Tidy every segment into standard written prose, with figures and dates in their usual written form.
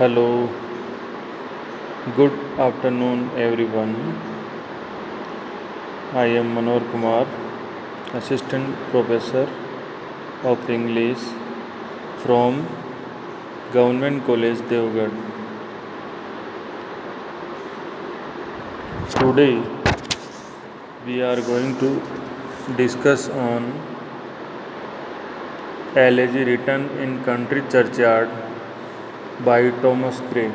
Hello, good afternoon, everyone. I am Manor Kumar, Assistant Professor of English from Government College Devgarh. Today, we are going to discuss on Elegy written in Country Churchyard by Thomas Gray.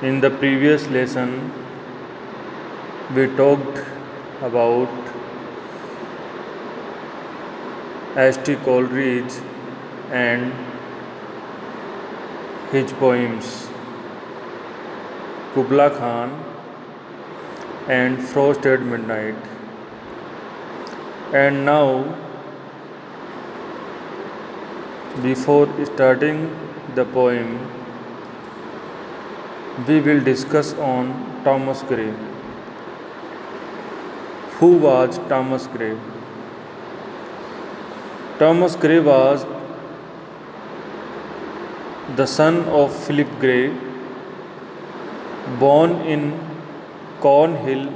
In the previous lesson, we talked about H.T. Coleridge and his poems Kubla Khan and Frost at Midnight. And now, before starting the poem, we will discuss on Thomas Gray. Who was Thomas Gray? Thomas Gray was the son of Philip Gray, born in Cornhill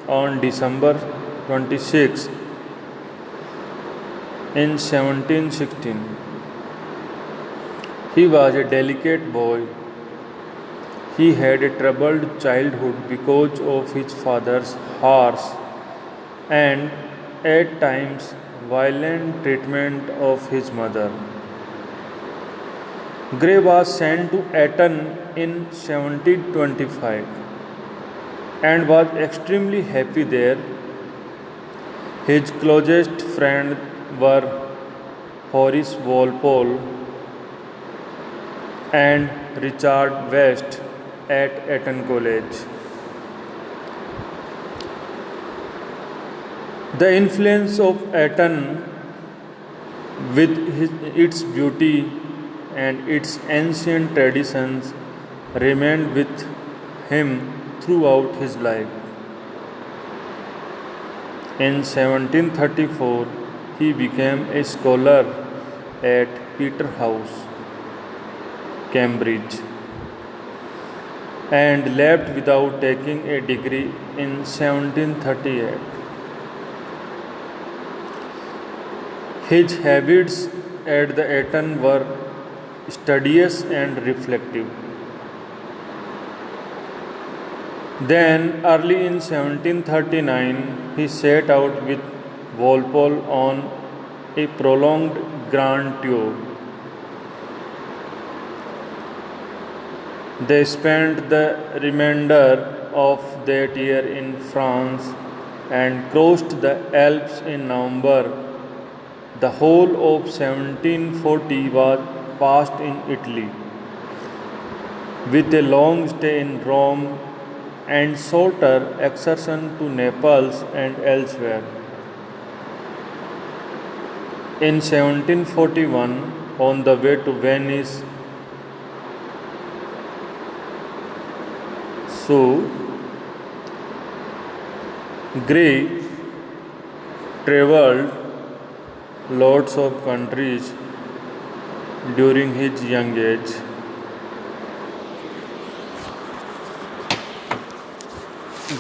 on December 26 in 1716. He was a delicate boy. He had a troubled childhood because of his father's harsh and at times violent treatment of his mother. Gray was sent to Eton in 1725 and was extremely happy there. His closest friends were Horace Walpole and Richard West at Eton College. The influence of Eton, with its beauty and its ancient traditions, remained with him throughout his life. In 1734, he became a scholar at Peterhouse, Cambridge, and left without taking a degree in 1738. His habits at the Eton were studious and reflective. Then, early in 1739, he set out with Walpole on a prolonged grand tour. They spent the remainder of that year in France and crossed the Alps in November. The whole of 1740 was passed in Italy, with a long stay in Rome and shorter excursion to Naples and elsewhere. In 1741, on the way to Venice, so Gray travelled lots of countries during his young age.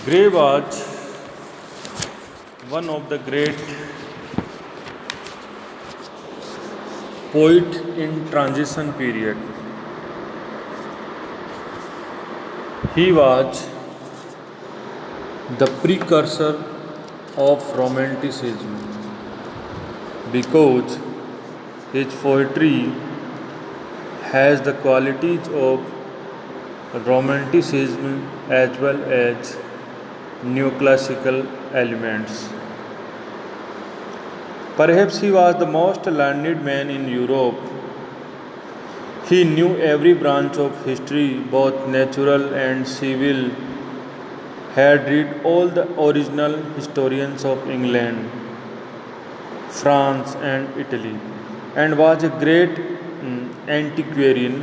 Gray was one of the great poet in transition period. He was the precursor of Romanticism because his poetry has the qualities of Romanticism as well as neoclassical elements. Perhaps he was the most learned man in Europe. He knew every branch of history, both natural and civil, had read all the original historians of England, France, and Italy, and was a great antiquarian.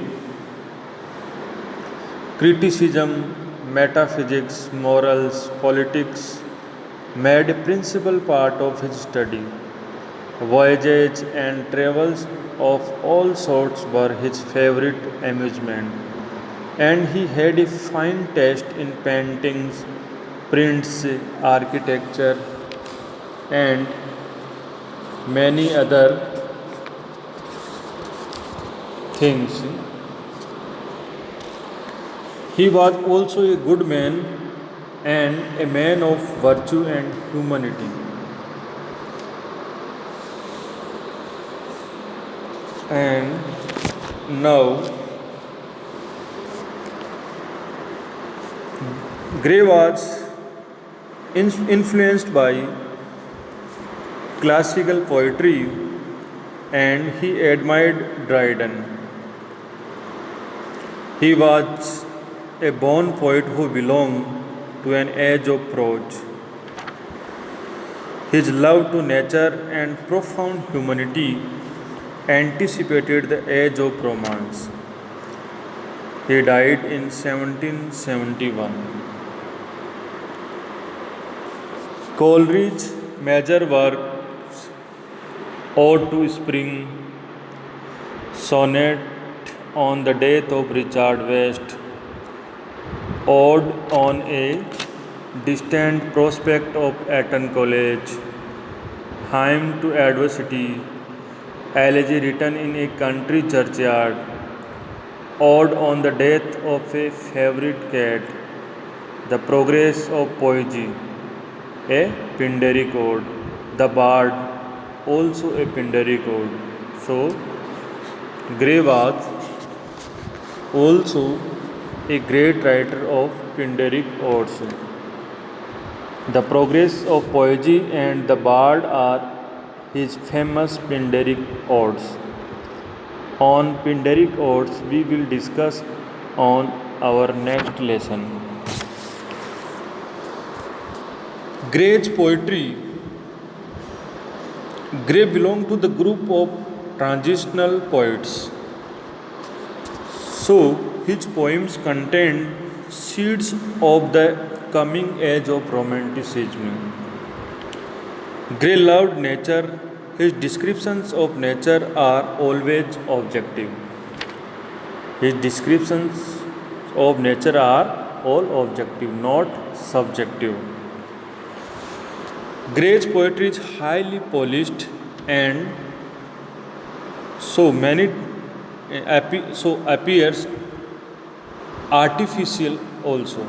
Criticism, metaphysics, morals, politics made a principal part of his study. Voyages and travels of all sorts were his favorite amusement, and he had a fine taste in paintings, prints, architecture, and many other things. He was also a good man and a man of virtue and humanity. And now, Gray was influenced by classical poetry and he admired Dryden. He was a born poet who belonged to an age of prose. His love to nature and profound humanity anticipated the age of romance. He died in 1771. Coleridge's major works Ode to Spring, Sonnet on the Death of Richard West, Ode on a Distant Prospect of Eton College, Hymn to Adversity, Elegy written in a country churchyard, Ode on the Death of a Favorite Cat, The Progress of Poesy, a Pindaric Ode, The Bard, also a Pindaric Ode. So, Gray was also a great writer of Pindaric Odes. The Progress of Poesy and The Bard are his famous Pindaric Odes. On Pindaric Odes, we will discuss on our next lesson. Gray's poetry. Gray belonged to the group of transitional poets. So, his poems contain seeds of the coming age of Romanticism. Gray loved nature. His descriptions of nature are always objective. His descriptions of nature are all objective, not subjective. Gray's poetry is highly polished and so appears artificial also.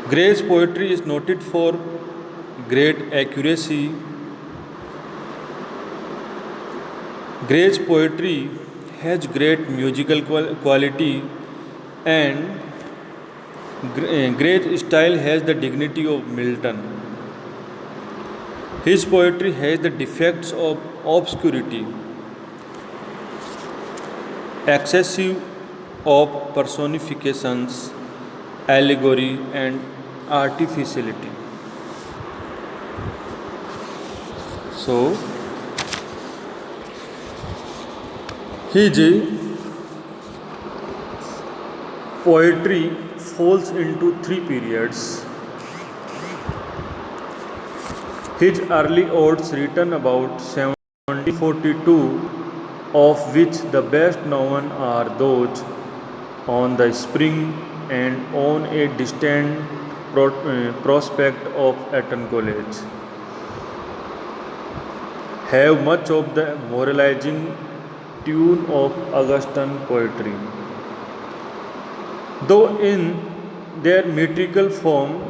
Gray's poetry is noted for great accuracy. Gray's poetry has great musical quality and Gray's style has the dignity of Milton. His poetry has the defects of obscurity, excessive of personifications, allegory, and artificiality. So, his poetry falls into three periods. His early odes written about 1742, of which the best known are those on the spring and on a distant prospect of Eton College, have much of the moralizing tune of Augustan poetry. Though in their metrical form,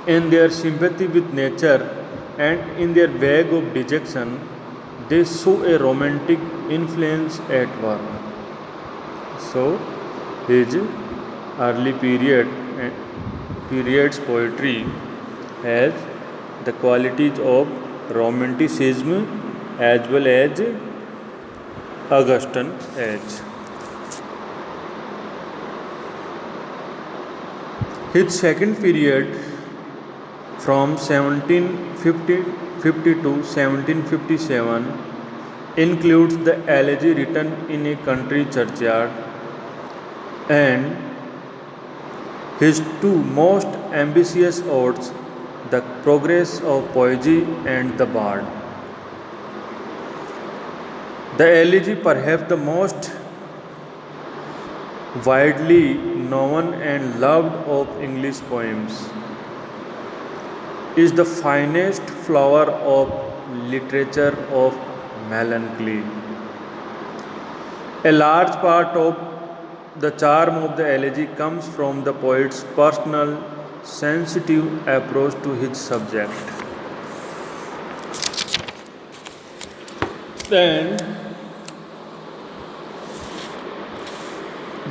in their sympathy with nature, and in their vague of dejection, they show a romantic influence at work. So, his early periods poetry has the qualities of romanticism as well as Augustan age. His second period from 1750 to 1757 includes the elegy written in a country churchyard and his two most ambitious odes, The Progress of Poesy and the Bard. The elegy, perhaps the most widely known and loved of English poems, is the finest flower of literature of melancholy. A large part of the charm of the elegy comes from the poet's personal, sensitive approach to his subject. Then,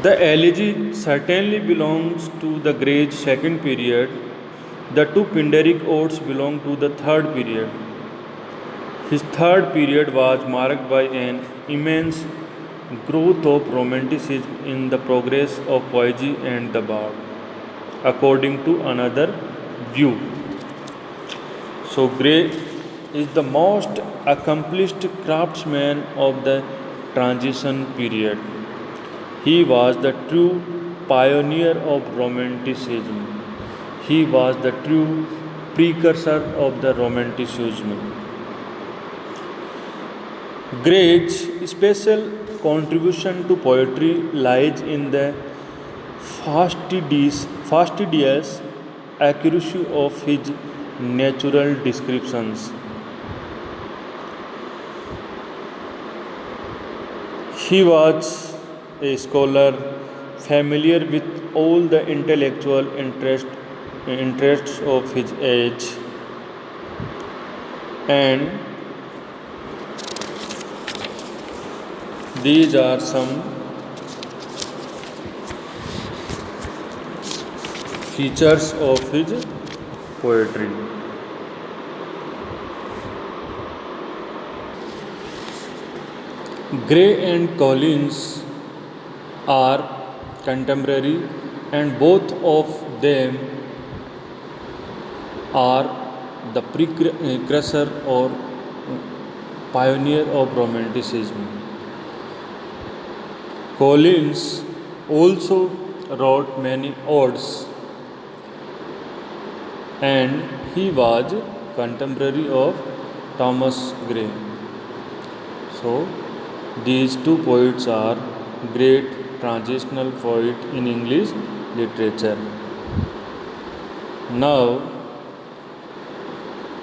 the elegy certainly belongs to the great second period. The two Pindaric odes belong to the third period. His third period was marked by an immense growth of romanticism in the progress of poesy and the bard, according to another view. So, Gray is the most accomplished craftsman of the transition period. He was the true pioneer of romanticism. He was the true precursor of the romanticism. Gray's special contribution to poetry lies in the fastidious accuracy of his natural descriptions. He was a scholar familiar with all the intellectual interests of his age, and these are some features of his poetry. Gray and Collins are contemporary, and both of them are the precursor or pioneer of romanticism. Collins also wrote many odes, and he was contemporary of Thomas Gray. So, these two poets are great transitional poet in English literature. Now,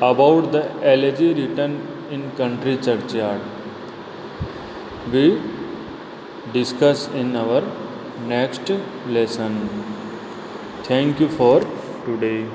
about the elegy written in country churchyard, we discuss in our next lesson. Thank you for today.